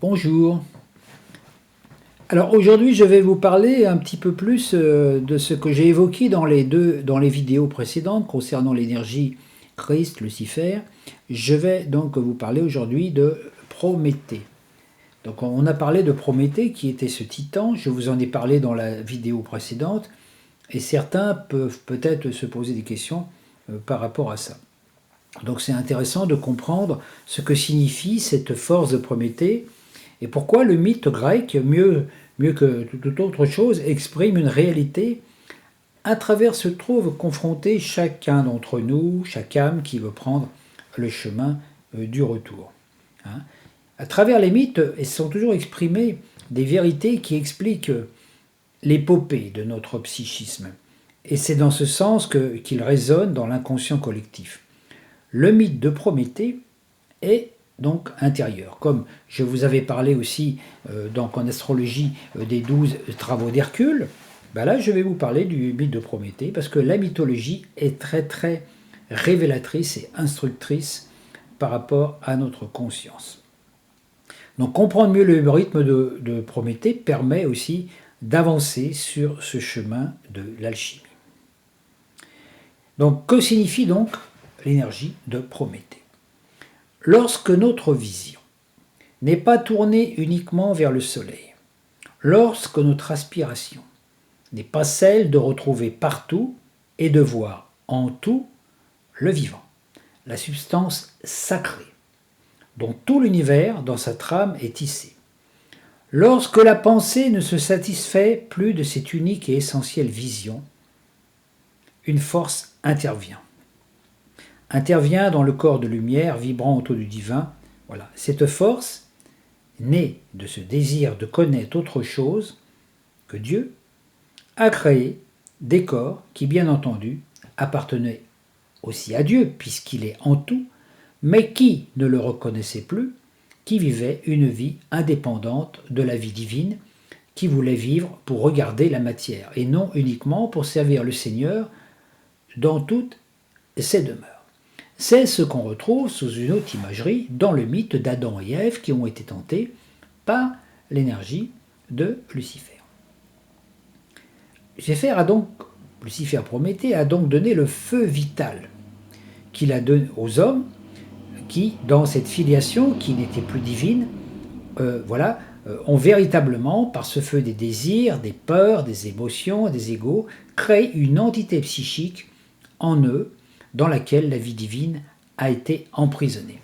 Bonjour. Alors aujourd'hui, je vais vous parler un petit peu plus de ce que j'ai évoqué dans les vidéos précédentes concernant l'énergie Christ, Lucifer. Je vais donc vous parler aujourd'hui de Prométhée. Donc on a parlé de Prométhée qui était ce titan, je vous en ai parlé dans la vidéo précédente, et certains peuvent peut-être se poser des questions par rapport à ça. Donc c'est intéressant de comprendre ce que signifie cette force de Prométhée, et pourquoi le mythe grec, mieux que toute autre chose, exprime une réalité à travers se trouve confronté chacun d'entre nous, chaque âme qui veut prendre le chemin du retour. Hein. À travers les mythes, ils sont toujours exprimées des vérités qui expliquent l'épopée de notre psychisme. Et c'est dans ce sens qu'il résonne dans l'inconscient collectif. Le mythe de Prométhée est donc intérieur. Comme je vous avais parlé aussi donc en astrologie des 12 travaux d'Hercule, ben là je vais vous parler du mythe de Prométhée parce que la mythologie est très très révélatrice et instructrice par rapport à notre conscience. Donc comprendre mieux le rythme de Prométhée permet aussi d'avancer sur ce chemin de l'alchimie. Donc que signifie donc l'énergie de Prométhée? Lorsque notre vision n'est pas tournée uniquement vers le soleil, lorsque notre aspiration n'est pas celle de retrouver partout et de voir en tout le vivant, la substance sacrée, dont tout l'univers dans sa trame est tissé, lorsque la pensée ne se satisfait plus de cette unique et essentielle vision, une force intervient dans le corps de lumière vibrant autour du divin. Voilà. Cette force, née de ce désir de connaître autre chose que Dieu, a créé des corps qui, bien entendu, appartenaient aussi à Dieu, puisqu'il est en tout, mais qui ne le reconnaissaient plus, qui vivaient une vie indépendante de la vie divine, qui voulaient vivre pour regarder la matière, et non uniquement pour servir le Seigneur dans toutes ses demeures. C'est ce qu'on retrouve sous une autre imagerie dans le mythe d'Adam et Ève qui ont été tentés par l'énergie de Lucifer. Lucifer Prométhée a donc donné le feu vital qu'il a donné aux hommes qui, dans cette filiation qui n'était plus divine, ont véritablement, par ce feu des désirs, des peurs, des émotions, des égos, créé une entité psychique en eux dans laquelle la vie divine a été emprisonnée.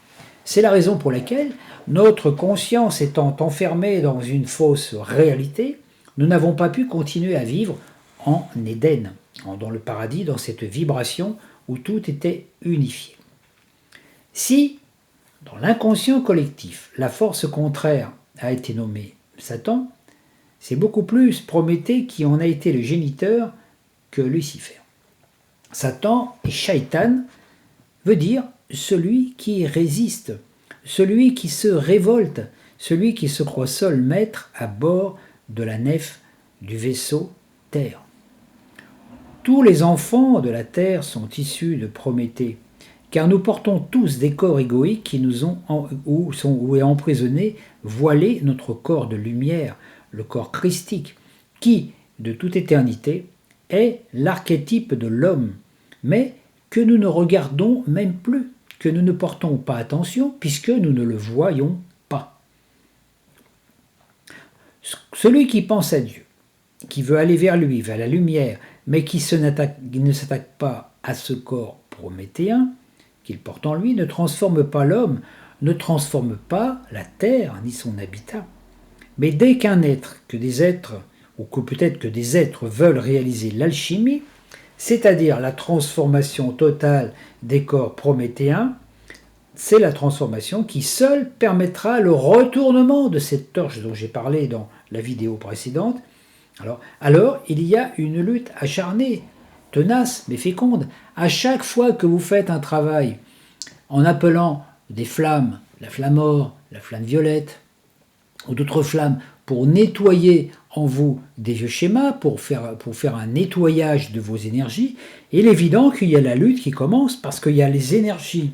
C'est la raison pour laquelle, notre conscience étant enfermée dans une fausse réalité, nous n'avons pas pu continuer à vivre en Éden, dans le paradis, dans cette vibration où tout était unifié. Si, dans l'inconscient collectif, la force contraire a été nommée Satan, c'est beaucoup plus Prométhée qui en a été le géniteur que Lucifer. Satan et Shaitan veut dire celui qui résiste, celui qui se révolte, celui qui se croit seul maître à bord de la nef du vaisseau Terre. Tous les enfants de la Terre sont issus de Prométhée, car nous portons tous des corps égoïques qui nous ont où est emprisonné, voilé notre corps de lumière, le corps christique, qui, de toute éternité, est l'archétype de l'homme, mais que nous ne regardons même plus, que nous ne portons pas attention, puisque nous ne le voyons pas. Celui qui pense à Dieu, qui veut aller vers lui, vers la lumière, mais qui ne s'attaque pas à ce corps prométhéen qu'il porte en lui, ne transforme pas l'homme, ne transforme pas la terre, ni son habitat. Mais dès qu'un être, que des êtres, ou que peut-être que des êtres veulent réaliser l'alchimie, c'est-à-dire la transformation totale des corps prométhéens, c'est la transformation qui seule permettra le retournement de cette torche dont j'ai parlé dans la vidéo précédente. Alors, il y a une lutte acharnée, tenace mais féconde. À chaque fois que vous faites un travail en appelant des flammes, la flamme or, la flamme violette, ou d'autres flammes, pour nettoyer en vous des vieux schémas, pour faire un nettoyage de vos énergies, il est évident qu'il y a la lutte qui commence, parce qu'il y a les énergies,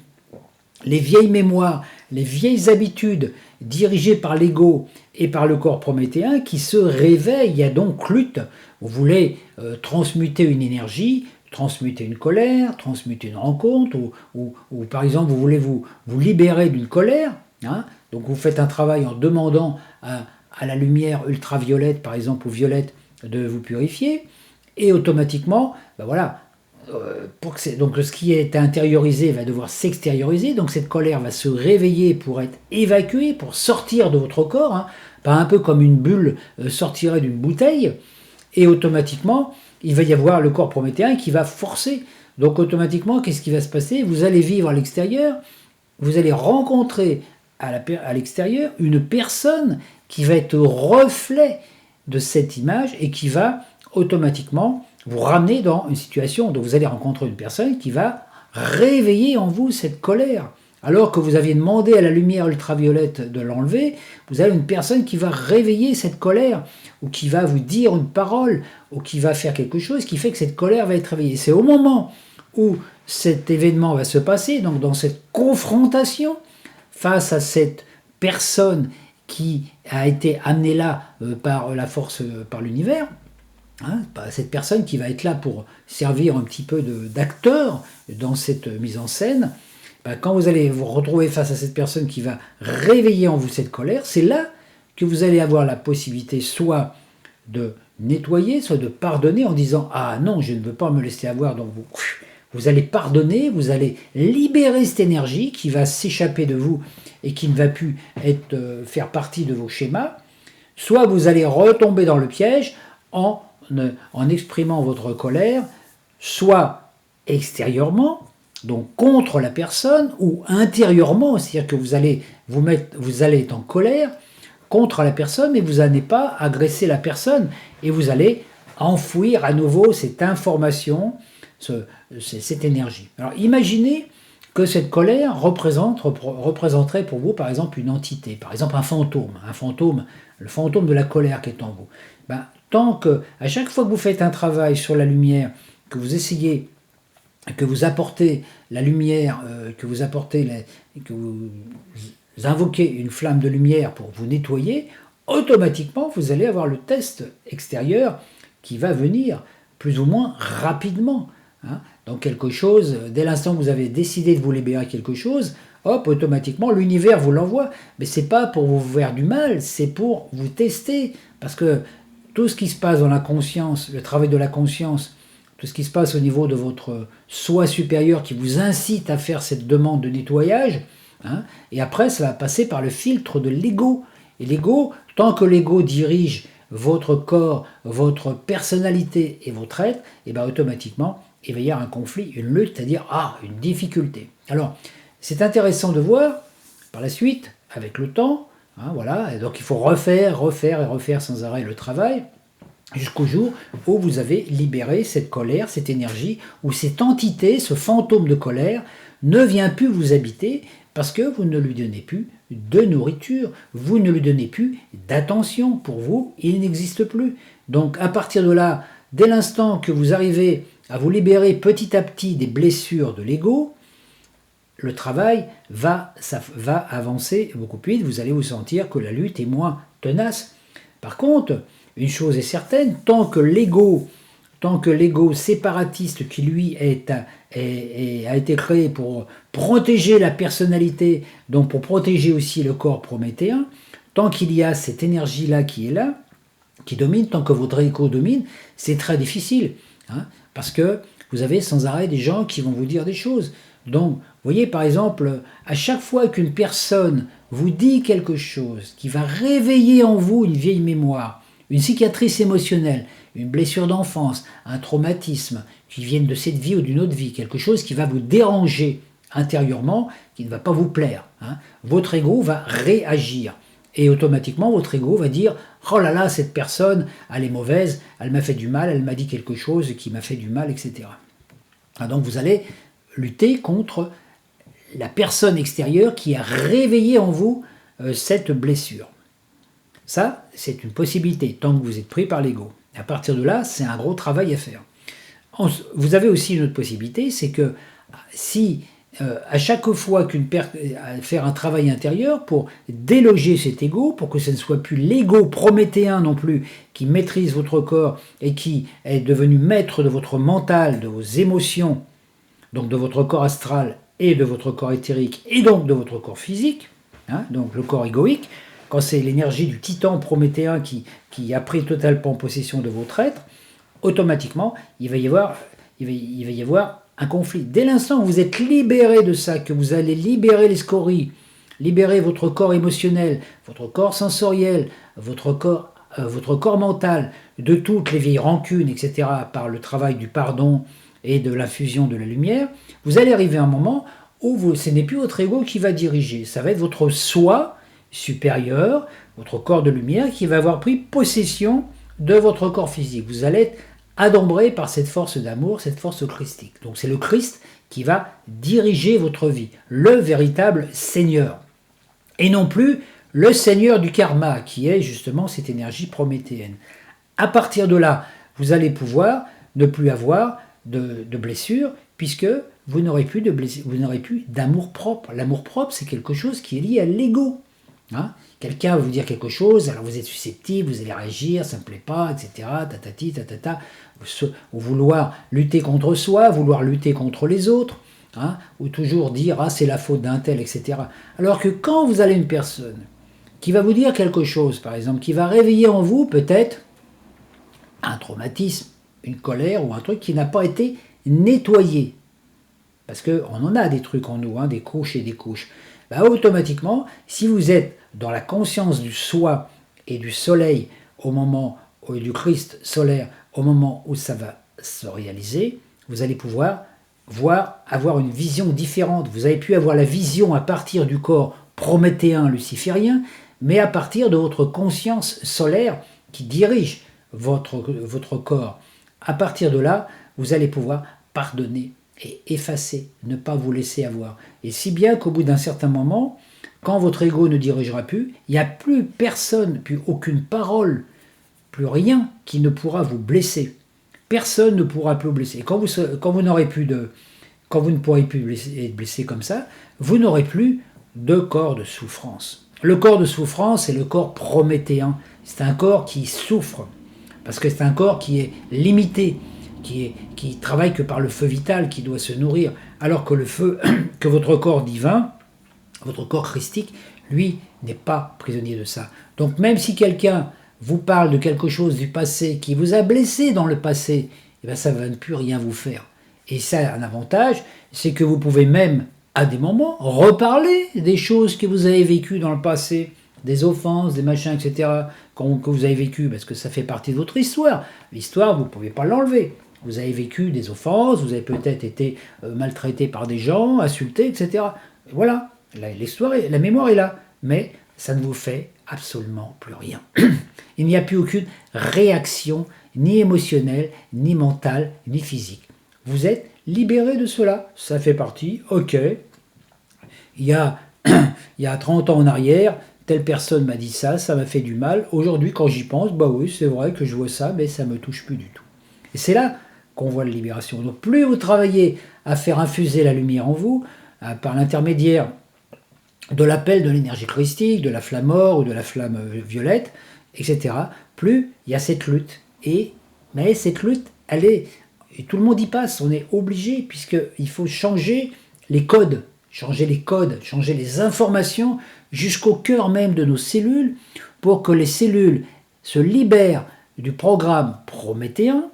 les vieilles mémoires, les vieilles habitudes dirigées par l'ego et par le corps prométhéen qui se réveillent. Il y a donc lutte. Vous voulez transmuter une énergie, transmuter une colère, transmuter une rencontre, ou par exemple vous voulez vous libérer d'une colère, hein, donc vous faites un travail en demandant à la lumière ultraviolette, par exemple, ou violette, de vous purifier, et automatiquement, ben voilà, donc ce qui est intériorisé va devoir s'extérioriser, donc cette colère va se réveiller pour être évacuée, pour sortir de votre corps, hein, pas un peu comme une bulle sortirait d'une bouteille, et automatiquement, il va y avoir le corps prométhéen qui va forcer. Donc automatiquement, qu'est-ce qui va se passer? Vous allez vivre à l'extérieur, vous allez rencontrer à l'extérieur une personne qui va être reflet de cette image et qui va automatiquement vous ramener dans une situation. Donc vous allez rencontrer une personne qui va réveiller en vous cette colère. Alors que vous aviez demandé à la lumière ultraviolette de l'enlever, vous avez une personne qui va réveiller cette colère, ou qui va vous dire une parole, ou qui va faire quelque chose qui fait que cette colère va être réveillée. C'est au moment où cet événement va se passer, donc dans cette confrontation face à cette personne qui a été amenée là par la force, par l'univers, hein, cette personne qui va être là pour servir un petit peu d'acteur dans cette mise en scène, quand vous allez vous retrouver face à cette personne qui va réveiller en vous cette colère, c'est là que vous allez avoir la possibilité soit de nettoyer, soit de pardonner en disant « Ah non, je ne veux pas me laisser avoir », donc vous allez pardonner, vous allez libérer cette énergie qui va s'échapper de vous et qui ne va plus faire partie de vos schémas, soit vous allez retomber dans le piège en exprimant votre colère, soit extérieurement, donc contre la personne, ou intérieurement, c'est-à-dire que vous allez être en colère contre la personne, mais vous n'allez pas agresser la personne, et vous allez enfouir à nouveau cette information, cette énergie. Alors imaginez que cette colère représenterait pour vous, par exemple, une entité, par exemple un fantôme, le fantôme de la colère qui est en vous. Tant que, à chaque fois que vous faites un travail sur la lumière, que vous essayez, que vous apportez la lumière, que vous invoquez une flamme de lumière pour vous nettoyer, automatiquement vous allez avoir le test extérieur qui va venir plus ou moins rapidement. Hein. Donc quelque chose, dès l'instant que vous avez décidé de vous libérer quelque chose, hop, automatiquement l'univers vous l'envoie. Mais c'est pas pour vous faire du mal, c'est pour vous tester. Parce que tout ce qui se passe dans la conscience, le travail de la conscience, tout ce qui se passe au niveau de votre soi supérieur qui vous incite à faire cette demande de nettoyage, hein, et après ça va passer par le filtre de l'ego. Et l'ego, tant que l'ego dirige votre corps, votre personnalité et votre être, et bien automatiquement, il va y avoir un conflit, une lutte, c'est-à-dire une difficulté. Alors, c'est intéressant de voir, par la suite, avec le temps, hein, voilà, et donc il faut refaire sans arrêt le travail, jusqu'au jour où vous avez libéré cette colère, cette énergie, où cette entité, ce fantôme de colère, ne vient plus vous habiter parce que vous ne lui donnez plus de nourriture, vous ne lui donnez plus d'attention. Pour vous, il n'existe plus. Donc à partir de là, dès l'instant que vous arrivez à vous libérer petit à petit des blessures de l'ego, le travail va avancer beaucoup plus vite, vous allez vous sentir que la lutte est moins tenace. Par contre, une chose est certaine, tant que l'ego séparatiste qui lui a été créé pour protéger la personnalité, donc pour protéger aussi le corps prométhéen, tant qu'il y a cette énergie-là qui est là, qui domine, tant que votre ego domine, c'est très difficile, hein, parce que vous avez sans arrêt des gens qui vont vous dire des choses. Donc, vous voyez par exemple, à chaque fois qu'une personne vous dit quelque chose qui va réveiller en vous une vieille mémoire, une cicatrice émotionnelle, une blessure d'enfance, un traumatisme qui viennent de cette vie ou d'une autre vie, quelque chose qui va vous déranger intérieurement, qui ne va pas vous plaire, hein, votre ego va réagir. Et automatiquement, votre ego va dire « Oh là là, cette personne, elle est mauvaise, elle m'a fait du mal, elle m'a dit quelque chose qui m'a fait du mal, etc. » Donc vous allez lutter contre la personne extérieure qui a réveillé en vous cette blessure. Ça, c'est une possibilité, tant que vous êtes pris par l'ego. À partir de là, c'est un gros travail à faire. Vous avez aussi une autre possibilité, c'est que si à chaque fois faire un travail intérieur pour déloger cet ego, pour que ce ne soit plus l'ego prométhéen non plus qui maîtrise votre corps et qui est devenu maître de votre mental, de vos émotions, donc de votre corps astral et de votre corps éthérique et donc de votre corps physique, hein, donc le corps égoïque. Quand c'est l'énergie du titan prométhéen qui a pris totalement possession de votre être, automatiquement il va y avoir un conflit. Dès l'instant où vous êtes libéré de ça, que vous allez libérer les scories, libérer votre corps émotionnel, votre corps sensoriel, votre corps mental, de toutes les vieilles rancunes, etc., par le travail du pardon et de l'infusion de la lumière, vous allez arriver à un moment où ce n'est plus votre ego qui va diriger, ça va être votre soi supérieur, votre corps de lumière qui va avoir pris possession de votre corps physique. Vous allez être adombré par cette force d'amour, cette force christique. Donc c'est le Christ qui va diriger votre vie, le véritable Seigneur. Et non plus le Seigneur du karma, qui est justement cette énergie prométhéenne. À partir de là, vous allez pouvoir ne plus avoir de blessures, puisque vous n'aurez plus d'amour propre. L'amour propre, c'est quelque chose qui est lié à l'ego. Hein, quelqu'un va vous dire quelque chose, alors vous êtes susceptible, vous allez réagir, ça ne me plaît pas, etc. Tatati, tatata, ou vouloir lutter contre soi, vouloir lutter contre les autres, hein, ou toujours dire c'est la faute d'un tel, etc. Alors que quand vous avez une personne qui va vous dire quelque chose, par exemple, qui va réveiller en vous peut-être un traumatisme, une colère ou un truc qui n'a pas été nettoyé, parce qu'on en a des trucs en nous, hein, des couches et des couches. Automatiquement, si vous êtes dans la conscience du soi et du soleil au moment, du Christ solaire, au moment où ça va se réaliser, vous allez pouvoir avoir une vision différente. Vous avez pu avoir la vision à partir du corps prométhéen, luciférien, mais à partir de votre conscience solaire qui dirige votre corps. À partir de là, vous allez pouvoir pardonner et effacer, ne pas vous laisser avoir. Et si bien qu'au bout d'un certain moment, quand votre ego ne dirigera plus, il n'y a plus personne, plus aucune parole, plus rien qui ne pourra vous blesser. Personne ne pourra plus vous blesser. Et quand vous ne pourrez plus être blessé comme ça, vous n'aurez plus de corps de souffrance. Le corps de souffrance est le corps prométhéen. C'est un corps qui souffre, parce que c'est un corps qui est limité, qui travaille que par le feu vital, qui doit se nourrir, alors que le feu, que votre corps divin, votre corps christique, lui, n'est pas prisonnier de ça. Donc même si quelqu'un vous parle de quelque chose du passé, qui vous a blessé dans le passé, eh bien, ça ne va plus rien vous faire. Et ça a un avantage, c'est que vous pouvez même, à des moments, reparler des choses que vous avez vécues dans le passé, des offenses, des machins, etc., que vous avez vécues, parce que ça fait partie de votre histoire. L'histoire, vous ne pouvez pas l'enlever. Vous avez vécu des offenses, vous avez peut-être été maltraité par des gens, insulté, etc. Voilà, l'histoire, la mémoire est là, mais ça ne vous fait absolument plus rien. Il n'y a plus aucune réaction, ni émotionnelle, ni mentale, ni physique. Vous êtes libéré de cela, ça fait partie, ok. Il y a 30 ans en arrière, telle personne m'a dit ça, ça m'a fait du mal. Aujourd'hui, quand j'y pense, bah oui, c'est vrai que je vois ça, mais ça ne me touche plus du tout. Et c'est là qu'on voit la libération. Donc plus vous travaillez à faire infuser la lumière en vous, par l'intermédiaire de l'appel de l'énergie christique, de la flamme or ou de la flamme violette, etc., plus il y a cette lutte. Mais cette lutte, et tout le monde y passe, on est obligé, puisqu'il faut changer les codes, changer les informations jusqu'au cœur même de nos cellules, pour que les cellules se libèrent du programme prométhéen,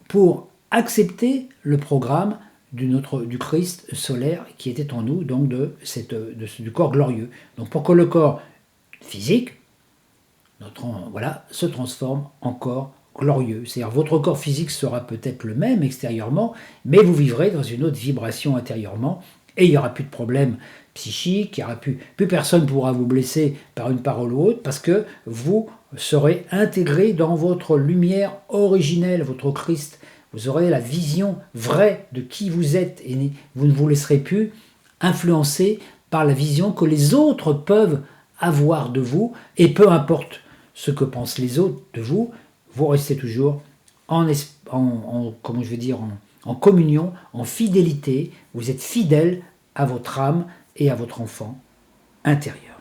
pour accepter le programme du Christ solaire qui était en nous, donc du corps glorieux. Donc pour que le corps physique se transforme en corps glorieux. C'est-à-dire votre corps physique sera peut-être le même extérieurement, mais vous vivrez dans une autre vibration intérieurement, et il n'y aura plus de problème psychique, plus personne ne pourra vous blesser par une parole ou autre, parce que vous serez intégré dans votre lumière originelle, votre Christ. Vous aurez la vision vraie de qui vous êtes, et vous ne vous laisserez plus influencer par la vision que les autres peuvent avoir de vous, et peu importe ce que pensent les autres de vous, vous restez toujours en communion, en fidélité, vous êtes fidèle à votre âme et à votre enfant intérieur.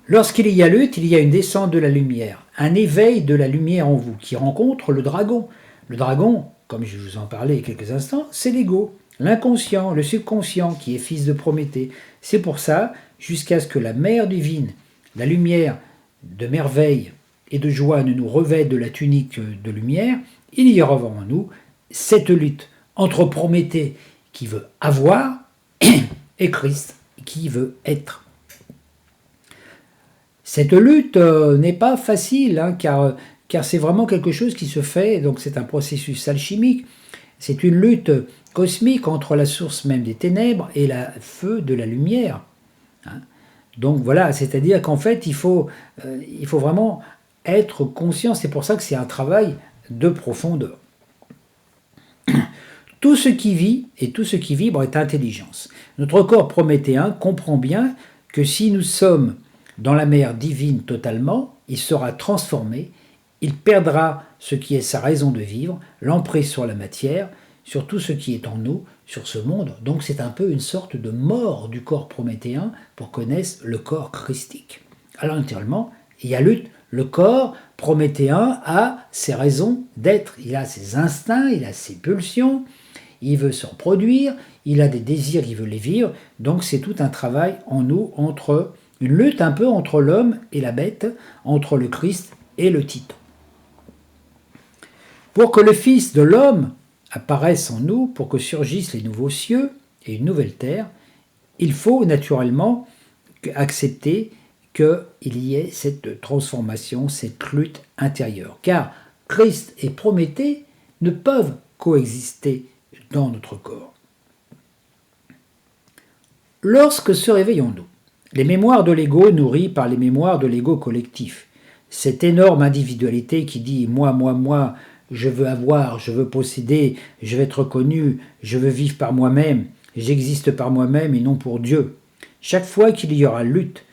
Lorsqu'il y a lutte, il y a une descente de la lumière, un éveil de la lumière en vous qui rencontre le dragon. Le dragon, comme je vous en parlais il y a quelques instants, c'est l'ego, l'inconscient, le subconscient qui est fils de Prométhée. C'est pour ça, jusqu'à ce que la mère divine, la lumière de merveille et de joie ne nous revête de la tunique de lumière, il y aura en nous cette lutte entre Prométhée qui veut avoir et Christ qui veut être. Cette lutte n'est pas facile, hein, car c'est vraiment quelque chose qui se fait, donc c'est un processus alchimique, c'est une lutte cosmique entre la source même des ténèbres et le feu de la lumière. Hein. Donc voilà, c'est-à-dire qu'en fait, il faut vraiment être conscient, c'est pour ça que c'est un travail de profondeur. Tout ce qui vit et tout ce qui vibre est intelligence. Notre corps prométhéen comprend bien que si nous sommes dans la mer divine totalement, il sera transformé, il perdra ce qui est sa raison de vivre, l'emprise sur la matière, sur tout ce qui est en nous, sur ce monde. Donc c'est un peu une sorte de mort du corps prométhéen pour connaître le corps christique. Alors naturellement, il y a lutte. Le corps prométhéen a ses raisons d'être, il a ses instincts, il a ses pulsions, il veut s'en produire, il a des désirs, il veut les vivre. Donc c'est tout un travail en nous entre une lutte un peu entre l'homme et la bête, entre le Christ et le Titan. Pour que le Fils de l'homme apparaisse en nous, pour que surgissent les nouveaux cieux et une nouvelle terre, il faut naturellement accepter qu'il y ait cette transformation, cette lutte intérieure. Car Christ et Prométhée ne peuvent coexister dans notre corps. Lorsque se réveillons-nous ? Les mémoires de l'ego nourries par les mémoires de l'ego collectif. Cette énorme individualité qui dit « moi, je veux avoir, je veux posséder, je veux être reconnu, je veux vivre par moi-même, j'existe par moi-même et non pour Dieu ». Chaque fois qu'il y aura lutte,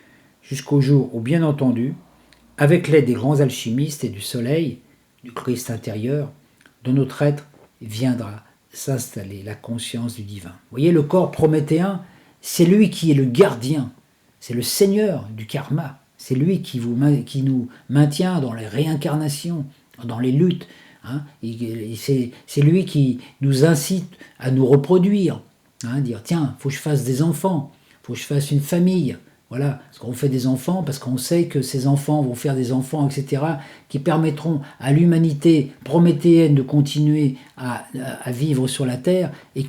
jusqu'au jour où, bien entendu, avec l'aide des grands alchimistes et du soleil, du Christ intérieur, de notre être viendra s'installer la conscience du divin. Vous voyez, le corps prométhéen, c'est lui qui est le gardien. C'est le Seigneur du karma. C'est lui qui nous maintient dans les réincarnations, dans les luttes. Hein. C'est lui qui nous incite à nous reproduire. Hein, dire, tiens, il faut que je fasse des enfants, il faut que je fasse une famille. Voilà, parce qu'on fait des enfants, parce qu'on sait que ces enfants vont faire des enfants, etc., qui permettront à l'humanité prométhéenne de continuer à vivre sur la Terre, et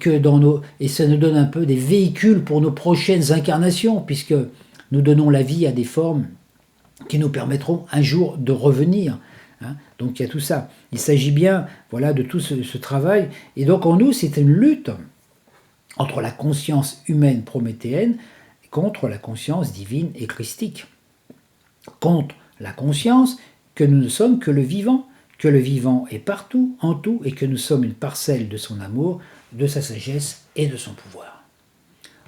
ça nous donne un peu des véhicules pour nos prochaines incarnations, puisque nous donnons la vie à des formes qui nous permettront un jour de revenir. Hein. Donc il y a tout ça. Il s'agit bien, voilà, de tout ce travail. Et donc en nous, c'est une lutte entre la conscience humaine prométhéenne contre la conscience divine et christique. Contre la conscience que nous ne sommes que le vivant est partout, en tout, et que nous sommes une parcelle de son amour, de sa sagesse et de son pouvoir.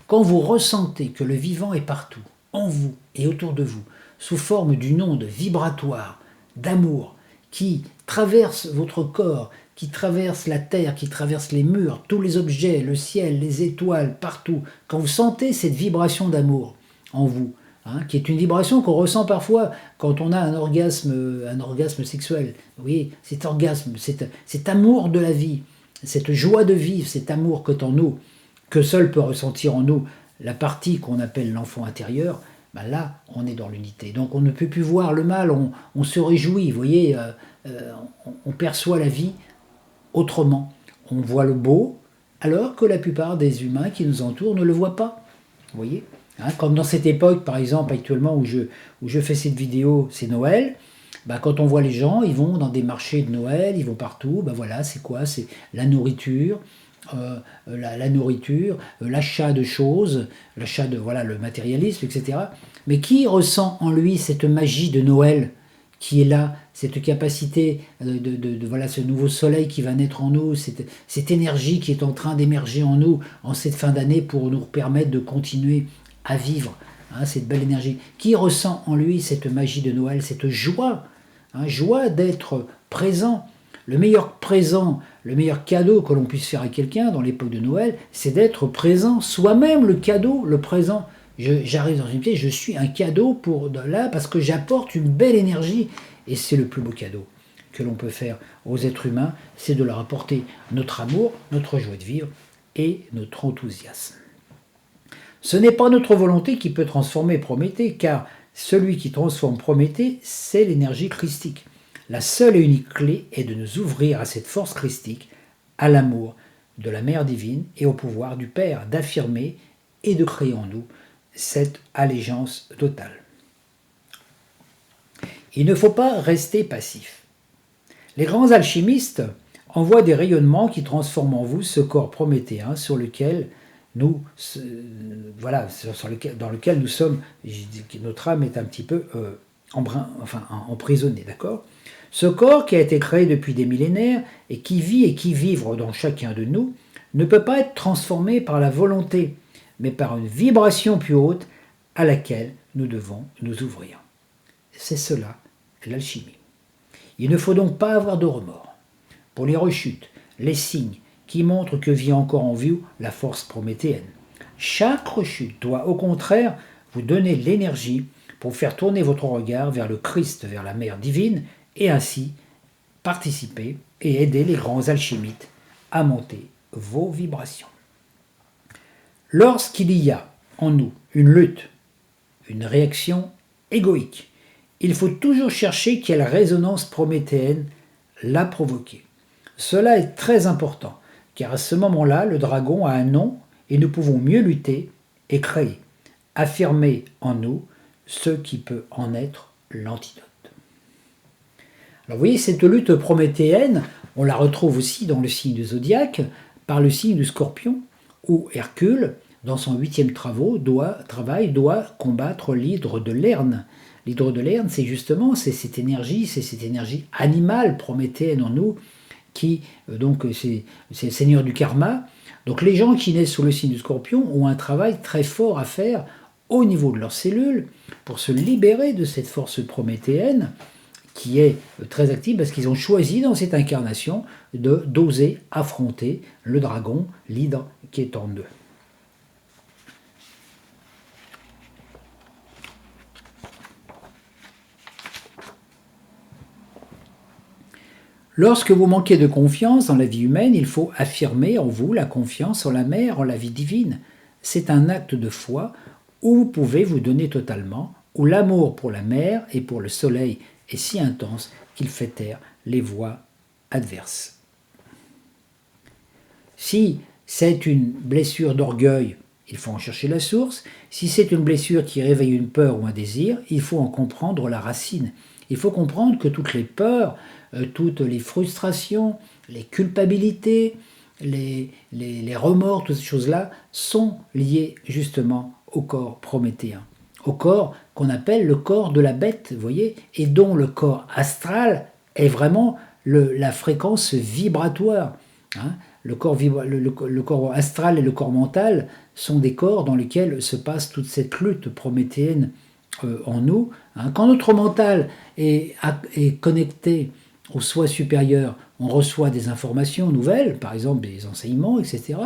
Quand vous ressentez que le vivant est partout, en vous et autour de vous, sous forme d'une onde vibratoire d'amour qui traverse votre corps, qui traverse la terre, qui traverse les murs, tous les objets, le ciel, les étoiles, partout, quand vous sentez cette vibration d'amour en vous, hein, qui est une vibration qu'on ressent parfois quand on a un orgasme sexuel. Vous voyez, cet orgasme, cet amour de la vie, cette joie de vivre, cet amour que en nous, que seul peut ressentir en nous la partie qu'on appelle l'enfant intérieur, ben là, on est dans l'unité. Donc on ne peut plus voir le mal, on se réjouit, vous voyez, on perçoit la vie autrement. On voit le beau, alors que la plupart des humains qui nous entourent ne le voient pas. Vous voyez, hein, comme dans cette époque, par exemple, actuellement, où je fais cette vidéo, c'est Noël. Ben, quand on voit les gens, ils vont dans des marchés de Noël, ils vont partout. Ben voilà, c'est quoi ? C'est la nourriture, l'achat de choses, l'achat de le matérialisme, etc. Mais qui ressent en lui cette magie de Noël qui est là, cette capacité de ce nouveau soleil qui va naître en nous, cette énergie qui est en train d'émerger en nous en cette fin d'année pour nous permettre de continuer à vivre, hein, cette belle énergie. Qui ressent en lui cette magie de Noël, cette joie, joie d'être présent, Le meilleur présent, le meilleur cadeau que l'on puisse faire à quelqu'un dans l'époque de Noël, c'est d'être présent, soi-même le cadeau, le présent. J'arrive dans une pièce, je suis un cadeau pour là parce que j'apporte une belle énergie et c'est le plus beau cadeau que l'on peut faire aux êtres humains, c'est de leur apporter notre amour, notre joie de vivre et notre enthousiasme. Ce n'est pas notre volonté qui peut transformer Prométhée, car celui qui transforme Prométhée, c'est l'énergie christique. La seule et unique clé est de nous ouvrir à cette force christique, à l'amour de la Mère divine et au pouvoir du Père d'affirmer et de créer en nous cette allégeance totale. Il ne faut pas rester passif. Les grands alchimistes envoient des rayonnements qui transforment en vous ce corps prométhéen sur lequel nous, dans lequel nous sommes, notre âme est un petit peu emprisonnée, d'accord ? Ce corps qui a été créé depuis des millénaires et qui vit et qui vivre dans chacun de nous ne peut pas être transformé par la volonté, mais par une vibration plus haute à laquelle nous devons nous ouvrir. C'est cela, l'alchimie. Il ne faut donc pas avoir de remords pour les rechutes, les signes qui montrent que vit encore en vous la force prométhéenne. Chaque rechute doit au contraire vous donner l'énergie pour faire tourner votre regard vers le Christ, vers la Mère divine, et ainsi participer et aider les grands alchimistes à monter vos vibrations. Lorsqu'il y a en nous une lutte, une réaction égoïque, il faut toujours chercher quelle résonance prométhéenne l'a provoquée. Cela est très important, car à ce moment-là, le dragon a un nom et nous pouvons mieux lutter et créer, affirmer en nous ce qui peut en être l'antidote. Alors vous voyez, cette lutte prométhéenne, on la retrouve aussi dans le signe du zodiaque, par le signe du Scorpion, où Hercule, dans son 8e travail, doit combattre l'hydre de Lerne. L'hydre de Lerne, c'est justement cette énergie animale prométhéenne en nous, qui, donc, c'est le seigneur du karma. Donc les gens qui naissent sous le signe du Scorpion ont un travail très fort à faire au niveau de leurs cellules pour se libérer de cette force prométhéenne qui est très active parce qu'ils ont choisi dans cette incarnation d'oser affronter le dragon, l'hydre qui est en eux. Lorsque vous manquez de confiance dans la vie humaine, il faut affirmer en vous la confiance en la mère, en la vie divine. C'est un acte de foi où vous pouvez vous donner totalement, où l'amour pour la mère et pour le soleil est si intense qu'il fait taire les voix adverses. Si c'est une blessure d'orgueil, il faut en chercher la source. Si c'est une blessure qui réveille une peur ou un désir, il faut en comprendre la racine. Il faut comprendre que toutes les peurs, toutes les frustrations, les culpabilités, les remords, toutes ces choses-là sont liées justement au corps prométhéen. Au corps qu'on appelle le corps de la bête, vous voyez, et dont le corps astral est vraiment la fréquence vibratoire. Hein. Le corps astral et le corps mental sont des corps dans lesquels se passe toute cette lutte prométhéenne en nous. Hein. Quand notre mental est connecté au soi supérieur, on reçoit des informations nouvelles, par exemple des enseignements, etc.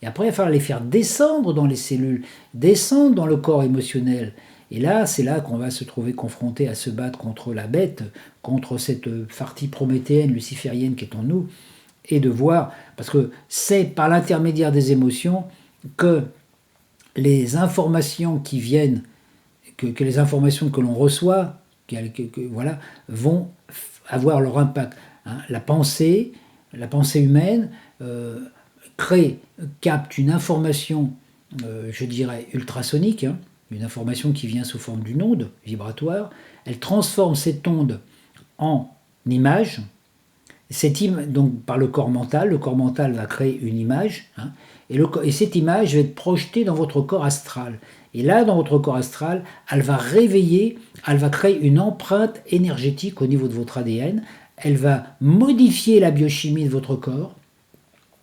Et après, il va falloir les faire descendre dans les cellules, descendre dans le corps émotionnel. Et là, c'est là qu'on va se trouver confronté à se battre contre la bête, contre cette partie prométhéenne, luciférienne qui est en nous, et de voir, parce que c'est par l'intermédiaire des émotions que les informations qui viennent, que les informations que l'on reçoit, vont avoir leur impact. Hein. La pensée humaine capte une information, je dirais, ultrasonique, hein, une information qui vient sous forme d'une onde vibratoire. Elle transforme cette onde en image. Donc par le corps mental va créer une image, hein, et cette image va être projetée dans votre corps astral. Et là, dans votre corps astral, elle va créer une empreinte énergétique au niveau de votre ADN, elle va modifier la biochimie de votre corps,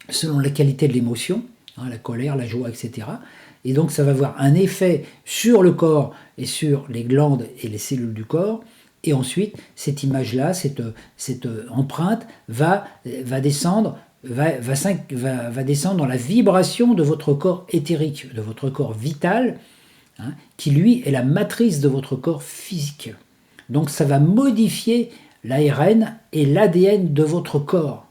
selon la qualité de l'émotion, hein, la colère, la joie, etc. Et donc ça va avoir un effet sur le corps et sur les glandes et les cellules du corps, Et ensuite, cette image-là, cette empreinte va descendre, va descendre dans la vibration de votre corps éthérique, de votre corps vital, hein, qui lui est la matrice de votre corps physique. Donc ça va modifier l'ARN et l'ADN de votre corps.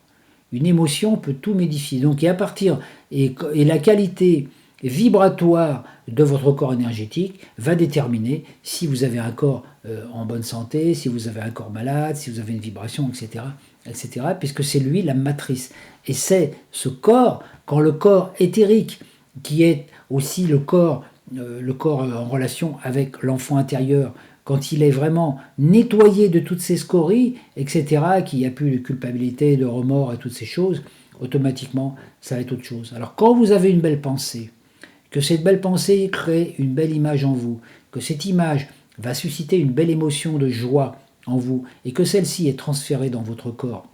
Une émotion peut tout modifier. Donc et la qualité vibratoire de votre corps énergétique va déterminer si vous avez un corps en bonne santé, si vous avez un corps malade, si vous avez une vibration, etc., etc., puisque c'est lui la matrice. Et c'est ce corps, quand le corps éthérique, qui est aussi le corps en relation avec l'enfant intérieur, quand il est vraiment nettoyé de toutes ces scories, etc., qu'il n'y a plus de culpabilité, de remords et toutes ces choses, automatiquement, ça va être autre chose. Alors quand vous avez une belle pensée, que cette belle pensée crée une belle image en vous, que cette image va susciter une belle émotion de joie en vous, et que celle-ci est transférée dans votre corps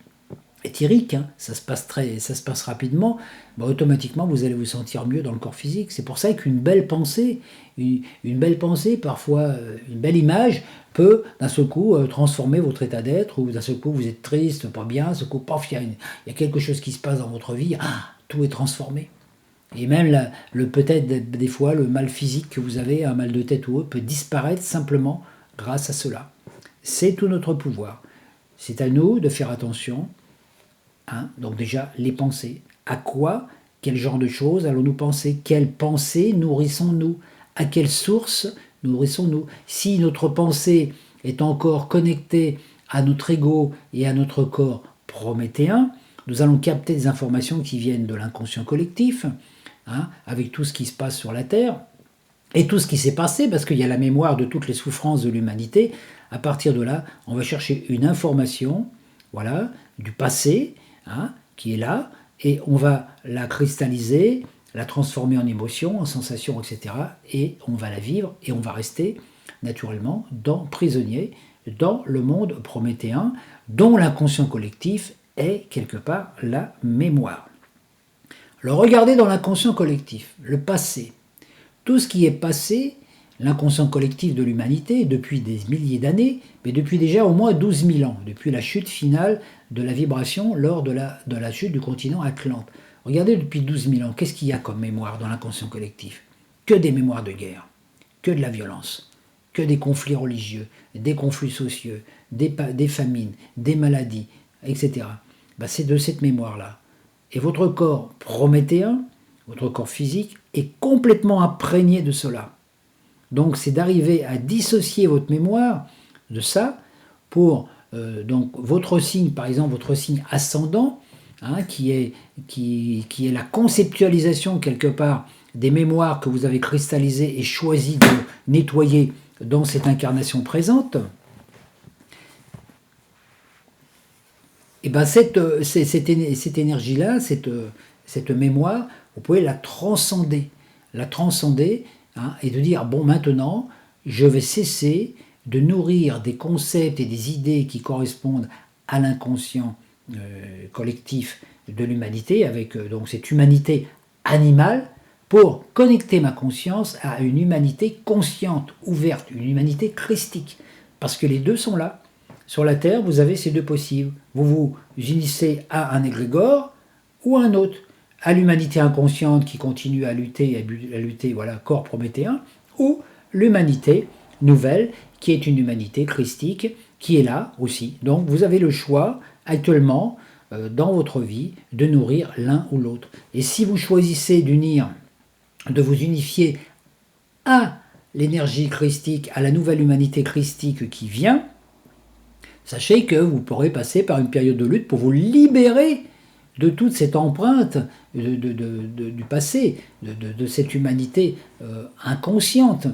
éthérique, hein, ça se passe rapidement, bah, automatiquement vous allez vous sentir mieux dans le corps physique. C'est pour ça qu'une belle pensée, une belle pensée, parfois une belle image, peut d'un seul coup transformer votre état d'être, ou d'un seul coup vous êtes triste, pas bien, d'un seul coup, paf, il y a quelque chose qui se passe dans votre vie, tout est transformé. Et même peut-être des fois le mal physique que vous avez, un mal de tête ou autre, peut disparaître simplement grâce à cela. C'est tout notre pouvoir. C'est à nous de faire attention. Hein, donc déjà, les pensées. À quoi, quel genre de choses allons-nous penser? Quelles pensées nourrissons-nous? À quelle source nourrissons-nous? Si notre pensée est encore connectée à notre ego et à notre corps prométhéen, nous allons capter des informations qui viennent de l'inconscient collectif, hein, avec tout ce qui se passe sur la Terre, et tout ce qui s'est passé, parce qu'il y a la mémoire de toutes les souffrances de l'humanité. À partir de là, on va chercher une information, voilà, du passé, hein, qui est là, et on va la cristalliser, la transformer en émotion, en sensation, etc. Et on va la vivre, et on va rester naturellement prisonnier dans le monde prométhéen, dont l'inconscient collectif est quelque part la mémoire. Alors regardez dans l'inconscient collectif, le passé. Tout ce qui est passé, l'inconscient collectif de l'humanité, depuis des milliers d'années, mais depuis déjà au moins 12 000 ans, depuis la chute finale de la vibration lors de la chute du continent Atlante. Regardez depuis 12 000 ans, qu'est-ce qu'il y a comme mémoire dans l'inconscient collectif? Que des mémoires de guerre, que de la violence, que des conflits religieux, des conflits sociaux, des famines, des maladies, etc. C'est de cette mémoire-là. Et votre corps prométhéen, votre corps physique, est complètement imprégné de cela. Donc c'est d'arriver à dissocier votre mémoire de ça pour donc votre signe, par exemple votre signe ascendant, hein, qui est la conceptualisation quelque part des mémoires que vous avez cristallisées et choisi de nettoyer dans cette incarnation présente. Et ben cette énergie-là, cette mémoire, vous pouvez la transcender, hein, et de dire, bon, maintenant, je vais cesser de nourrir des concepts et des idées qui correspondent à l'inconscient collectif de l'humanité, avec donc cette humanité animale, pour connecter ma conscience à une humanité consciente, ouverte, une humanité christique. Parce que les deux sont là. Sur la Terre, vous avez ces deux possibles. Vous vous unissez à un égrégore ou à un autre. À l'humanité inconsciente qui continue à lutter, voilà, corps prométhéen, ou l'humanité nouvelle, qui est une humanité christique, qui est là aussi. Donc vous avez le choix, actuellement, dans votre vie, de nourrir l'un ou l'autre. Et si vous choisissez de vous unifier à l'énergie christique, à la nouvelle humanité christique qui vient, sachez que vous pourrez passer par une période de lutte pour vous libérer de toute cette empreinte du passé, de cette humanité inconsciente.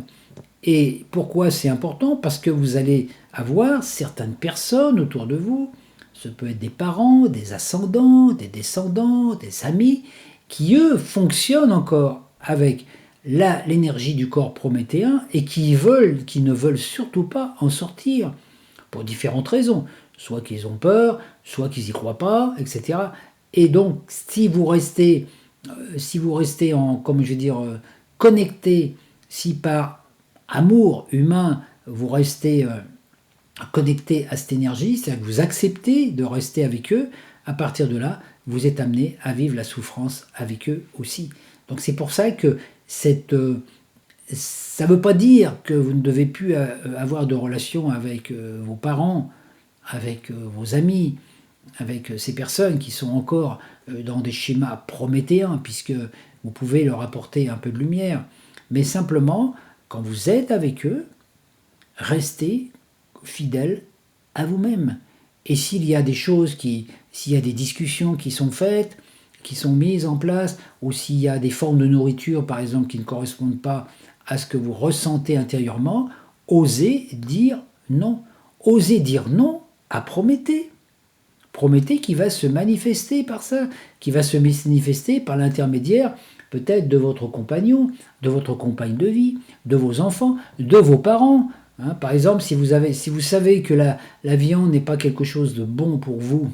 Et pourquoi c'est important? Parce que vous allez avoir certaines personnes autour de vous, ce peut être des parents, des ascendants, des descendants, des amis, qui eux fonctionnent encore avec l'énergie du corps prométhéen et qui ne veulent surtout pas en sortir, pour différentes raisons. Soit qu'ils ont peur, soit qu'ils n'y croient pas, etc. Et donc, si vous restez connecté, si par amour humain, vous restez connecté à cette énergie, c'est-à-dire que vous acceptez de rester avec eux, à partir de là, vous êtes amené à vivre la souffrance avec eux aussi. Donc c'est pour ça que ça ne veut pas dire que vous ne devez plus avoir de relation avec vos parents, avec vos amis, avec ces personnes qui sont encore dans des schémas prométhéens, puisque vous pouvez leur apporter un peu de lumière. Mais simplement, quand vous êtes avec eux, restez fidèle à vous-même. Et s'il y a des choses s'il y a des discussions qui sont faites, qui sont mises en place, ou s'il y a des formes de nourriture, par exemple, qui ne correspondent pas à ce que vous ressentez intérieurement, osez dire non. Osez dire non à Prométhée. Prométhée qui va se manifester par ça, qui va se manifester par l'intermédiaire peut-être de votre compagnon, de votre compagne de vie, de vos enfants, de vos parents. Hein, par exemple, si vous savez que la viande n'est pas quelque chose de bon pour vous,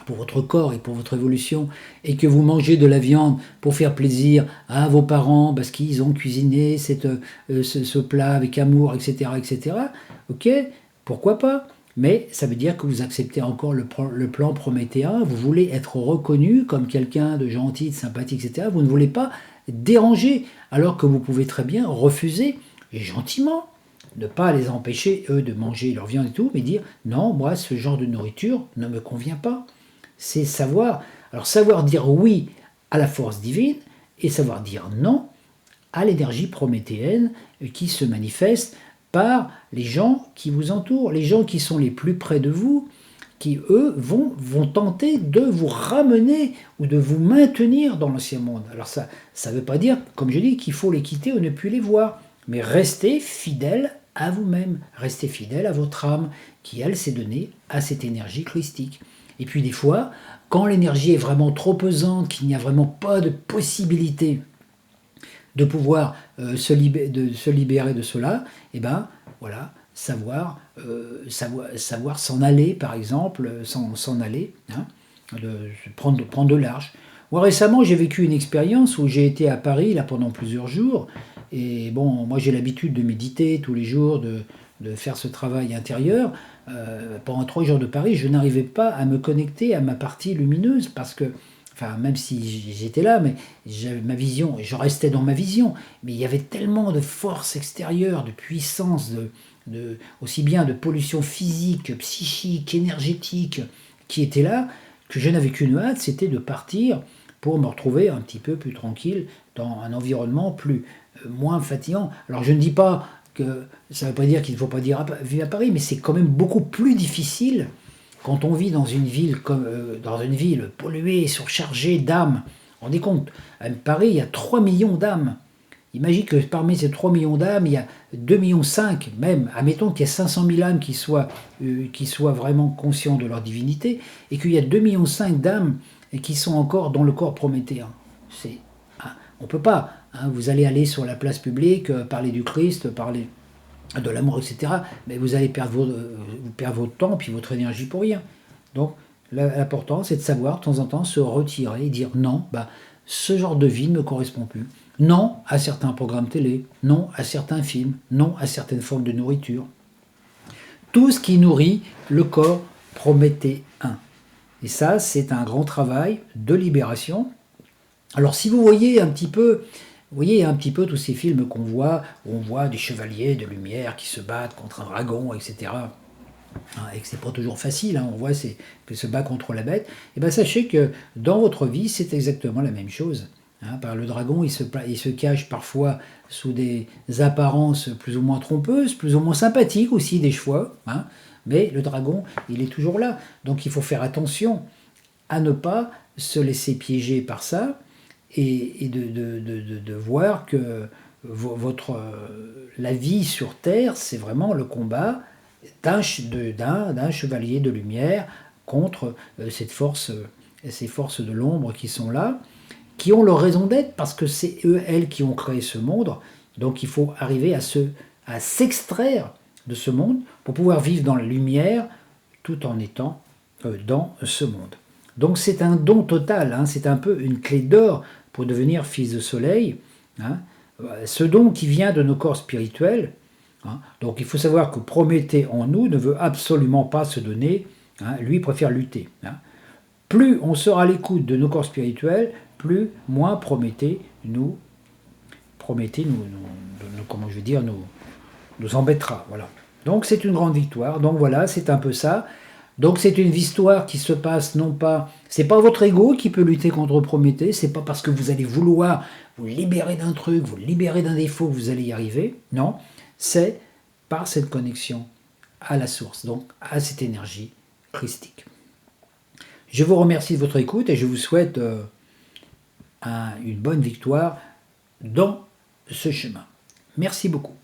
pour votre corps et pour votre évolution, et que vous mangez de la viande pour faire plaisir à vos parents parce qu'ils ont cuisiné ce plat avec amour, etc., etc., ok, pourquoi pas? Mais ça veut dire que vous acceptez encore le plan prométhéen, vous voulez être reconnu comme quelqu'un de gentil, de sympathique, etc. Vous ne voulez pas déranger, alors que vous pouvez très bien refuser gentiment, ne pas les empêcher, eux, de manger leur viande et tout, mais dire non, moi, ce genre de nourriture ne me convient pas. C'est savoir dire oui à la force divine et savoir dire non à l'énergie prométhéenne qui se manifeste par les gens qui vous entourent, les gens qui sont les plus près de vous, qui eux vont tenter de vous ramener ou de vous maintenir dans l'ancien monde. Alors ça ne veut pas dire, comme je dis, qu'il faut les quitter ou ne plus les voir, mais restez fidèle à vous-même, restez fidèle à votre âme qui, elle, s'est donnée à cette énergie christique. Et puis des fois, quand l'énergie est vraiment trop pesante, qu'il n'y a vraiment pas de possibilité de pouvoir se libérer de cela, et ben voilà, savoir s'en aller, par exemple, s'en aller, hein, prendre de large. Moi récemment, j'ai vécu une expérience où j'ai été à Paris là pendant plusieurs jours, et bon, moi j'ai l'habitude de méditer tous les jours, de faire ce travail intérieur. Pendant 3 jours de Paris, je n'arrivais pas à me connecter à ma partie lumineuse parce que, enfin, même si j'étais là, mais j'avais ma vision, je restais dans ma vision, mais il y avait tellement de force extérieure, de puissance, aussi bien de pollution physique, psychique, énergétique, qui était là, que je n'avais qu'une hâte, c'était de partir pour me retrouver un petit peu plus tranquille dans un environnement moins fatigant. Alors je ne dis pas que ça ne veut pas dire qu'il ne faut pas vivre à Paris, mais c'est quand même beaucoup plus difficile quand on vit dans une ville polluée, surchargée d'âmes. Rendez compte, à Paris, il y a 3 millions d'âmes. Imaginez que parmi ces 3 millions d'âmes, il y a 2,5 millions, même, admettons qu'il y a 500 000 âmes qui soient vraiment conscients de leur divinité, et qu'il y a 2,5 millions d'âmes qui sont encore dans le corps prométhéen. On ne peut pas. Hein, vous allez aller sur la place publique, parler du Christ, parler de l'amour, etc. Mais vous allez perdre votre temps puis votre énergie pour rien. Donc l'important, c'est de savoir de temps en temps se retirer et dire non, ce genre de vie ne me correspond plus. Non à certains programmes télé, non à certains films, non à certaines formes de nourriture. Tout ce qui nourrit le corps prométhéen. Et ça, c'est un grand travail de libération. Alors si vous voyez un petit peu tous ces films qu'on voit, où on voit des chevaliers de lumière qui se battent contre un dragon, etc., et que c'est pas toujours facile, on voit que se bat contre la bête, et bien sachez que dans votre vie, c'est exactement la même chose. Par le dragon, il se cache parfois sous des apparences plus ou moins trompeuses, plus ou moins sympathiques aussi des fois, mais le dragon, il est toujours là. Donc il faut faire attention à ne pas se laisser piéger par ça, et de voir que la vie sur Terre, c'est vraiment le combat d'un chevalier de lumière contre ces forces de l'ombre qui sont là, qui ont leur raison d'être, parce que c'est elles qui ont créé ce monde. Donc il faut arriver à s'extraire de ce monde pour pouvoir vivre dans la lumière tout en étant dans ce monde. Donc c'est un don total, c'est un peu une clé d'or pour devenir fils de soleil. Ce don qui vient de nos corps spirituels, hein. Donc il faut savoir que Prométhée en nous ne veut absolument pas se donner, hein, lui préfère lutter, hein. Plus on sera à l'écoute de nos corps spirituels, plus moins comment je veux dire, nous embêtera. Voilà. Donc c'est une grande victoire. Donc voilà, c'est un peu ça. Donc c'est une victoire qui se passe non pas, c'est pas votre ego qui peut lutter contre Prométhée, c'est pas parce que vous allez vouloir vous libérer d'un truc, vous libérer d'un défaut que vous allez y arriver. Non, c'est par cette connexion à la source, donc à cette énergie christique. Je vous remercie de votre écoute et je vous souhaite une bonne victoire dans ce chemin. Merci beaucoup.